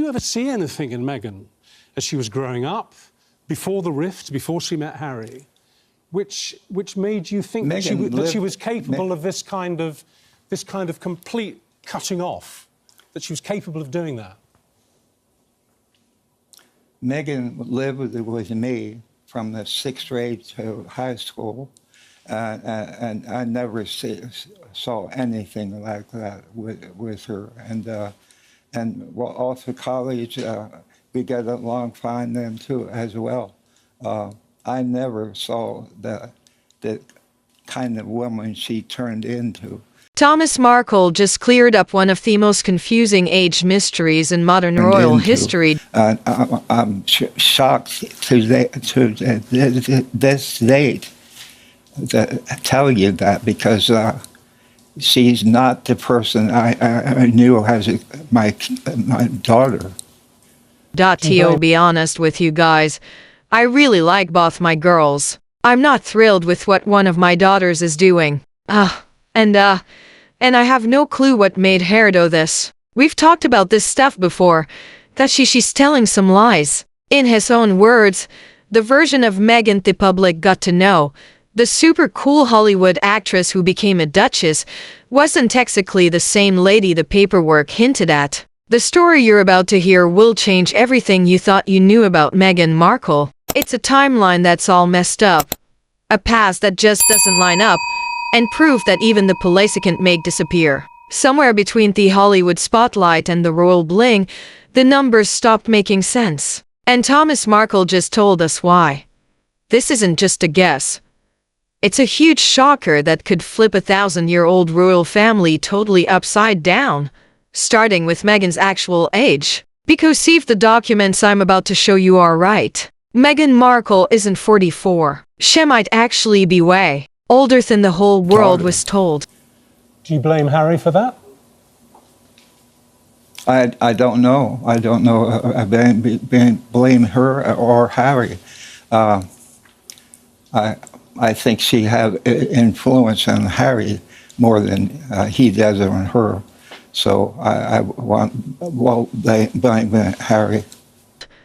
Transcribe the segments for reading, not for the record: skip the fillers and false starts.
you ever see anything in Meghan as she was growing up, before the rift, before she met Harry, which made you think that she was capable of this kind of complete cutting off, that she was capable of doing that? Meghan lived with me from the 6th grade to high school, and I never saw anything like that with her. And well, also college, we get along fine then too as well. I never saw the kind of woman she turned into. Thomas Markle just cleared up one of the most confusing age mysteries in modern royal history. I'm shocked to this date to tell you that, because she's not the person I knew as my daughter. To be honest with you guys, I really like both my girls. I'm not thrilled with what one of my daughters is doing. And I have no clue what made her do this. We've talked about this stuff before, that she's telling some lies. In his own words, the version of Meghan the public got to know, the super cool Hollywood actress who became a Duchess, wasn't technically the same lady the paperwork hinted at. The story you're about to hear will change everything you thought you knew about Meghan Markle. It's a timeline that's all messed up, a past that just doesn't line up, and proof that even the police can't make disappear. Somewhere between the Hollywood spotlight and the royal bling, the numbers stopped making sense. And Thomas Markle just told us why. This isn't just a guess. It's a huge shocker that could flip a 1,000-year-old royal family totally upside down, starting with Meghan's actual age. Because see if the documents I'm about to show you are right. Meghan Markle isn't 44. She might actually be way older than the whole world was told. Do you blame Harry for that? I don't know. I don't know. I blame her or Harry. I think she had influence on Harry more than he does on her. So I blame Harry.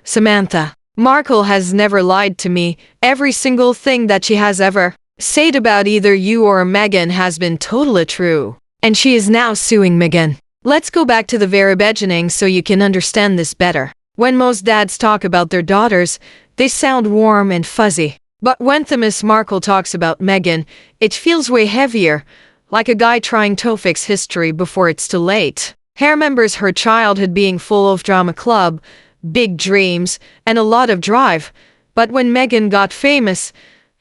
Samantha, Markle has never lied to me. Every single thing that she has ever said about either you or Meghan has been totally true. And she is now suing Meghan. Let's go back to the very beginning so you can understand this better. When most dads talk about their daughters, they sound warm and fuzzy. But when Thomas Markle talks about Meghan, it feels way heavier, like a guy trying to fix history before it's too late. He remembers her childhood being full of drama club, big dreams, and a lot of drive. But when Meghan got famous,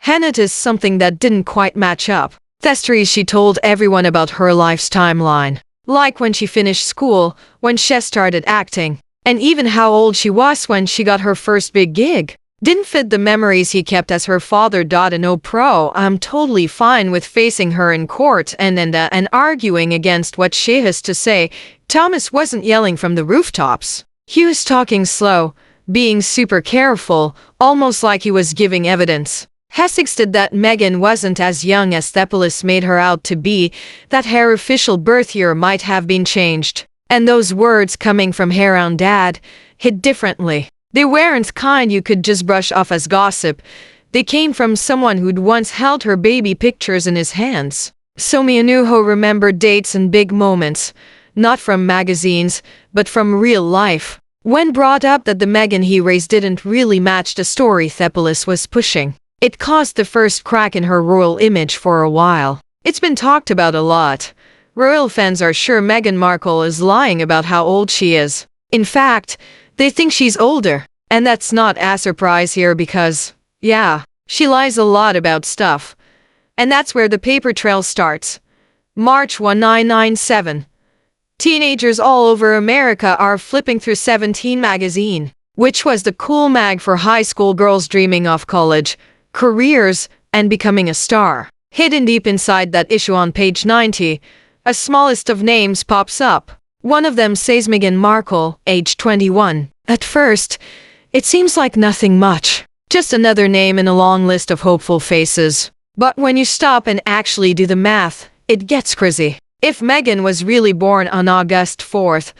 he noticed something that didn't quite match up. She told everyone about her life's timeline. Like when she finished school, when she started acting, and even how old she was when she got her first big gig. Didn't fit the memories he kept as her father. No pro, I'm totally fine with facing her in court and arguing against what she has to say. Thomas wasn't yelling from the rooftops. He was talking slow, being super careful, almost like he was giving evidence. He suggested that Meghan wasn't as young as the police made her out to be, that her official birth year might have been changed. And those words coming from her own dad hit differently. They weren't kind you could just brush off as gossip. They came from someone who'd once held her baby pictures in his hands. So me knew who remembered dates and big moments, not from magazines, but from real life. When brought up that the Meghan he raised didn't really match the story Theopolis was pushing, it caused the first crack in her royal image for a while. It's been talked about a lot. Royal fans are sure Meghan Markle is lying about how old she is. In fact, they think she's older. And that's not a surprise here because, yeah, she lies a lot about stuff. And that's where the paper trail starts. March 1997. Teenagers all over America are flipping through 17 magazine, which was the cool mag for high school girls dreaming of college, careers, and becoming a star. Hidden deep inside that issue on page 90, a small list of names pops up. One of them says Meghan Markle, age 21. At first, it seems like nothing much. Just another name in a long list of hopeful faces. But when you stop and actually do the math, it gets crazy. If Meghan was really born on August 4th,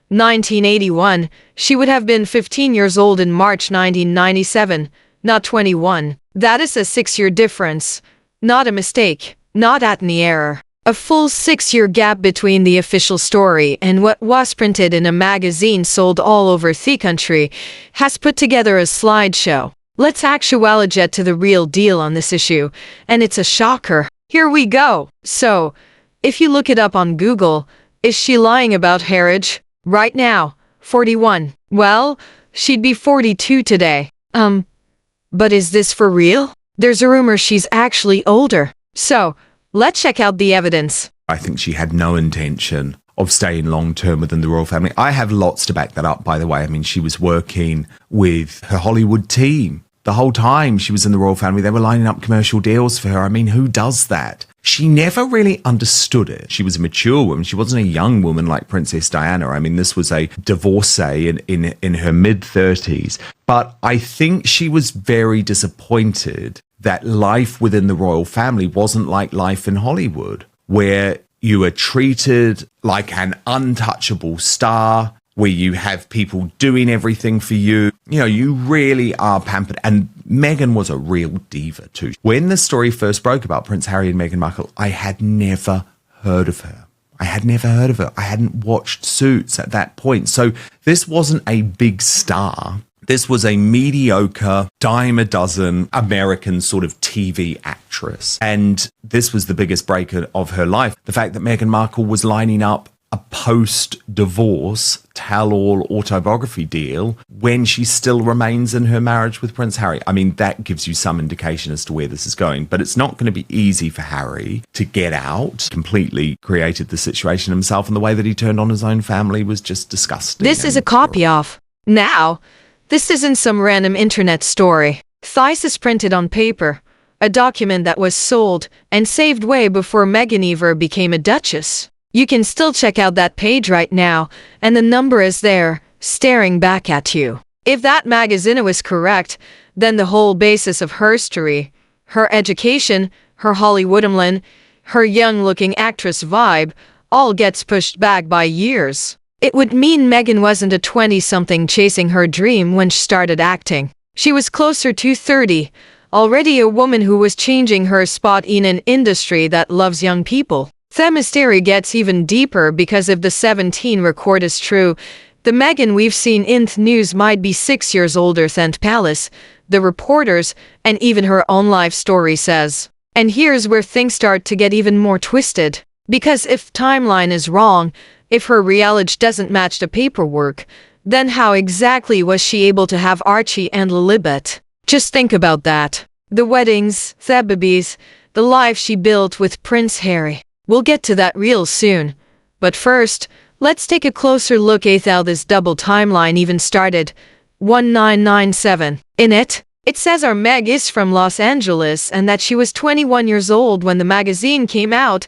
1981, she would have been 15 years old in March 1997, not 21. That is a 6-year difference. Not a mistake, not any error. A full 6-year gap between the official story and what was printed in a magazine sold all over the country has put together a slideshow. Let's actually get to the real deal on this issue, and it's a shocker. Here we go. So, if you look it up on Google, is she lying about her age? Right now, 41. Well, she'd be 42 today. But is this for real? There's a rumor she's actually older. So, let's check out the evidence. I think she had no intention of staying long-term within the royal family. I have lots to back that up, by the way. I mean, she was working with her Hollywood team. The whole time she was in the royal family, they were lining up commercial deals for her. I mean, who does that? She never really understood it. She was a mature woman. She wasn't a young woman like Princess Diana. I mean, this was a divorcee in her mid-30s. But I think she was very disappointed that life within the royal family wasn't like life in Hollywood, where you are treated like an untouchable star, where you have people doing everything for you. You know, you really are pampered. And Meghan was a real diva too. When the story first broke about Prince Harry and Meghan Markle, I had never heard of her. I hadn't watched Suits at that point. So this wasn't a big star. This was a mediocre, dime a dozen American sort of TV actress. And this was the biggest break of her life. The fact that Meghan Markle was lining up a post-divorce tell-all autobiography deal when she still remains in her marriage with Prince Harry. I mean, that gives you some indication as to where this is going. But it's not going to be easy for Harry to get out. Completely created the situation himself, and the way that he turned on his own family was just disgusting. This is a copy of. Now, this isn't some random internet story. This is printed on paper, a document that was sold and saved way before Meghan ever became a Duchess. You can still check out that page right now, and the number is there, staring back at you. If that magazine was correct, then the whole basis of her story, her education, her Hollywoodland, her young-looking actress vibe, all gets pushed back by years. It would mean Meghan wasn't a 20-something chasing her dream when she started acting. She was closer to 30, already a woman who was changing her spot in an industry that loves young people. The mystery gets even deeper because if the 17 record is true, the Meghan we've seen in the news might be 6 years older than Palace, the reporters, and even her own life story says. And here's where things start to get even more twisted. Because if timeline is wrong, if her real age doesn't match the paperwork, then how exactly was she able to have Archie and Lilibet? Just think about that. The weddings, the babies, the life she built with Prince Harry. We'll get to that real soon. But first, let's take a closer look at how this double timeline even started. 1997. In it, it says our Meg is from Los Angeles and that she was 21 years old when the magazine came out.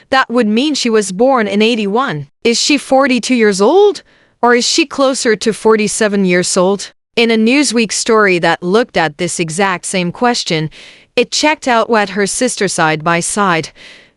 That would mean she was born in 81. Is she 42 years old? Or is she closer to 47 years old? In a Newsweek story that looked at this exact same question, it checked out what her sister side by side.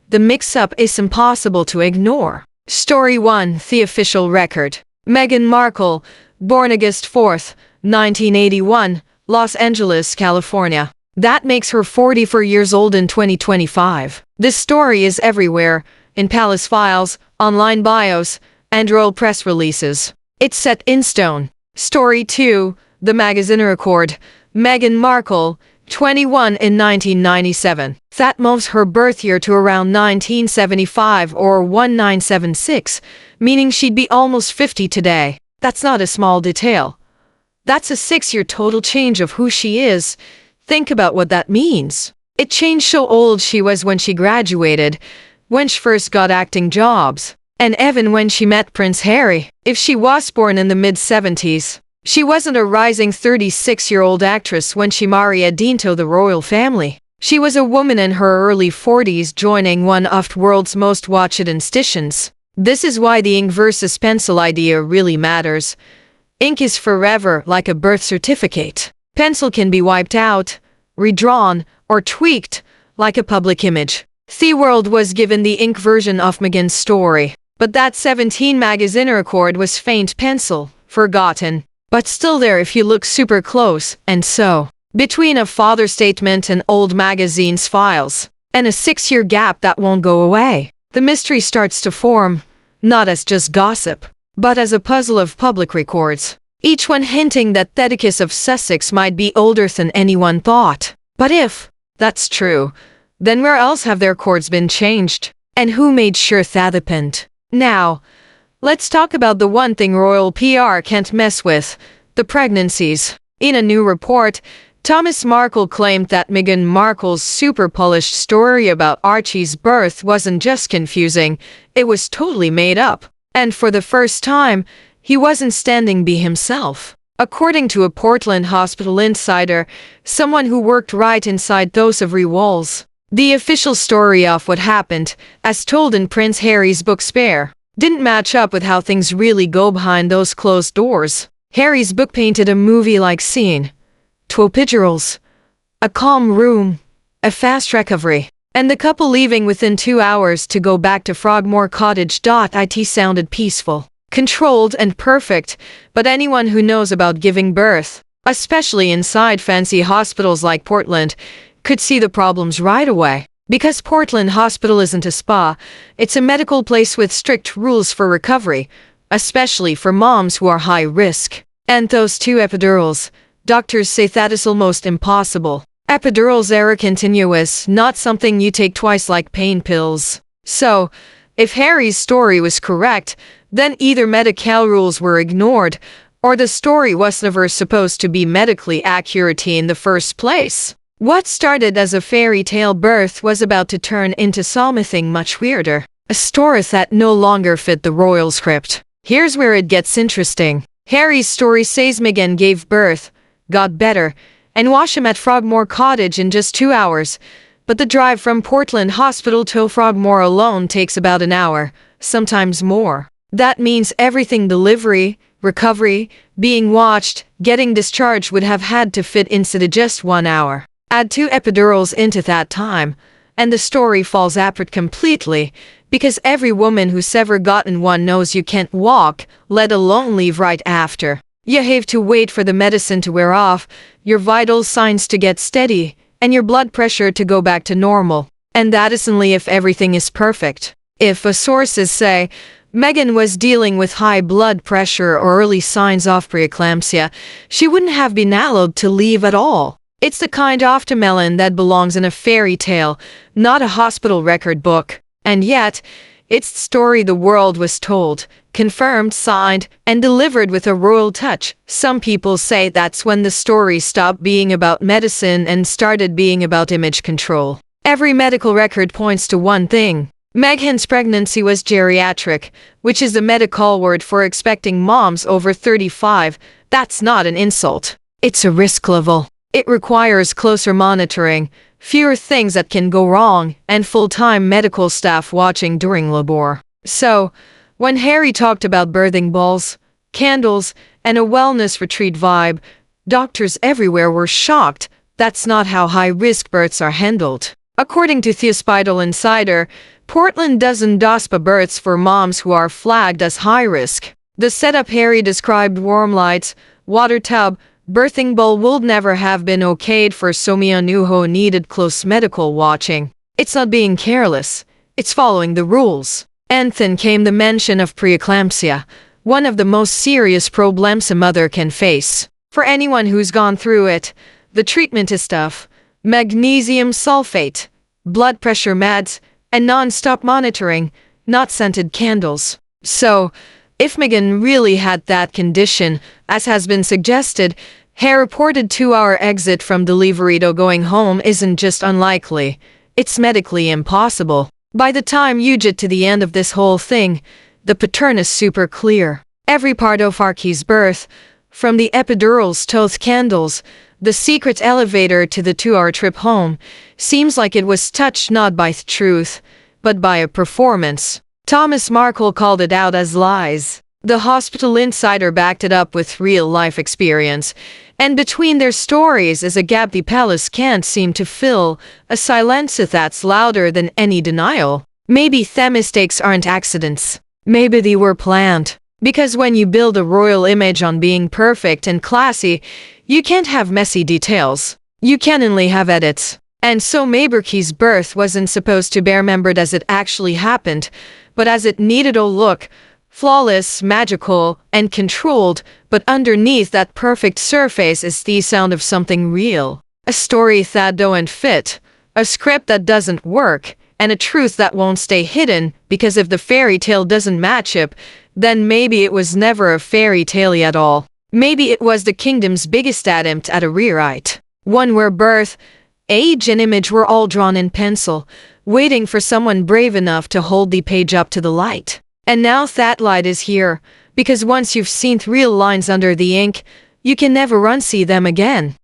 The mix-up is impossible to ignore. Story 1, the official record. Meghan Markle, born August 4th, 1981, Los Angeles, California. That makes her 44 years old in 2025. This story is everywhere, in palace files, online bios, and royal press releases. It's set in stone. Story 2, the magazine record. Meghan Markle, 21 in 1997. That moves her birth year to around 1975 or 1976, meaning she'd be almost 50 today. That's not a small detail. That's a 6-year total change of who she is. Think about what that means. It changed how old she was when she graduated, when she first got acting jobs, and even when she met Prince Harry. If she was born in the mid-70s, she wasn't a rising 36-year-old actress when she married into the royal family. She was a woman in her early 40s joining one of the world's most watched institutions. This is why the ink versus pencil idea really matters. Ink is forever like a birth certificate. Pencil can be wiped out, redrawn, or tweaked like a public image. The world was given the ink version of Meghan's story. But that 17 magazine record was faint pencil, forgotten, but still there if you look super close, and so, between a father statement and old magazine's files, and a 6-year gap that won't go away, the mystery starts to form, not as just gossip, but as a puzzle of public records, each one hinting that the Duchess of Sussex might be older than anyone thought. But if that's true, then where else have their records been changed? And who made sure that happened? Now, let's talk about the one thing royal PR can't mess with, the pregnancies. In a new report, Thomas Markle claimed that Meghan Markle's super-polished story about Archie's birth wasn't just confusing, it was totally made up. And for the first time, he wasn't standing by himself. According to a Portland hospital insider, someone who worked right inside those every walls, the official story of what happened, as told in Prince Harry's book Spare, didn't match up with how things really go behind those closed doors. Harry's book painted a movie-like scene. 2 epidurals, a calm room, a fast recovery, and the couple leaving within 2 hours to go back to Frogmore Cottage. It sounded peaceful, controlled and perfect, but anyone who knows about giving birth, especially inside fancy hospitals like Portland, could see the problems right away. Because Portland Hospital isn't a spa, it's a medical place with strict rules for recovery, especially for moms who are high risk. And those 2 epidurals, doctors say that is almost impossible. Epidurals are continuous, not something you take twice like pain pills. So, if Harry's story was correct, then either medical rules were ignored, or the story was never supposed to be medically accurate in the first place. What started as a fairy tale birth was about to turn into something much weirder. A story that no longer fit the royal script. Here's where it gets interesting. Harry's story says Meghan gave birth, got better, and washed him at Frogmore Cottage in just 2 hours. But the drive from Portland Hospital to Frogmore alone takes about an hour, sometimes more. That means everything delivery, recovery, being watched, getting discharged would have had to fit into just 1 hour. Add 2 epidurals into that time, and the story falls apart completely, because every woman who's ever gotten one knows you can't walk, let alone leave right after. You have to wait for the medicine to wear off, your vital signs to get steady, and your blood pressure to go back to normal. And that is only if everything is perfect. If, as sources say, Meghan was dealing with high blood pressure or early signs of preeclampsia, she wouldn't have been allowed to leave at all. It's the kind of melon that belongs in a fairy tale, not a hospital record book. And yet, it's the story the world was told, confirmed, signed, and delivered with a royal touch. Some people say that's when the story stopped being about medicine and started being about image control. Every medical record points to one thing. Meghan's pregnancy was geriatric, which is the medical word for expecting moms over 35. That's not an insult. It's a risk level. It requires closer monitoring, fewer things that can go wrong, and full-time medical staff watching during labor. So, when Harry talked about birthing balls, candles, and a wellness retreat vibe, doctors everywhere were shocked. That's not how high-risk births are handled. According to the Hospital Insider, Portland doesn't do spa births for moms who are flagged as high-risk. The setup Harry described: warm lights, water tub, birthing bowl would never have been okayed for someone who needed close medical watching. It's not being careless, it's following the rules. And then came the mention of preeclampsia, one of the most serious problems a mother can face. For anyone who's gone through it, the treatment is tough. Magnesium sulfate, blood pressure meds, and non-stop monitoring, not scented candles. So, if Meghan really had that condition, as has been suggested, her reported 2-hour exit from delivery to going home isn't just unlikely, it's medically impossible. By the time you get to the end of this whole thing, the pattern is super clear. Every part of Archie's birth, from the epidurals to the candles, the secret elevator to the 2-hour trip home, seems like it was touched not by the truth, but by a performance. Thomas Markle called it out as lies. The Hospital Insider backed it up with real-life experience, and between their stories is a gap the palace can't seem to fill, a silence that's louder than any denial. Maybe the mistakes aren't accidents. Maybe they were planned. Because when you build a royal image on being perfect and classy, you can't have messy details. You can only have edits. And so Maberkey's birth wasn't supposed to be remembered as it actually happened, but as it needed a look, flawless, magical, and controlled, but underneath that perfect surface is the sound of something real. A story that don't fit, a script that doesn't work, and a truth that won't stay hidden, because if the fairy tale doesn't match up, then maybe it was never a fairy tale at all. Maybe it was the kingdom's biggest attempt at a rewrite. One where birth, age, and image were all drawn in pencil, waiting for someone brave enough to hold the page up to the light. And now that light is here, because once you've seen real lines under the ink, you can never unsee them again.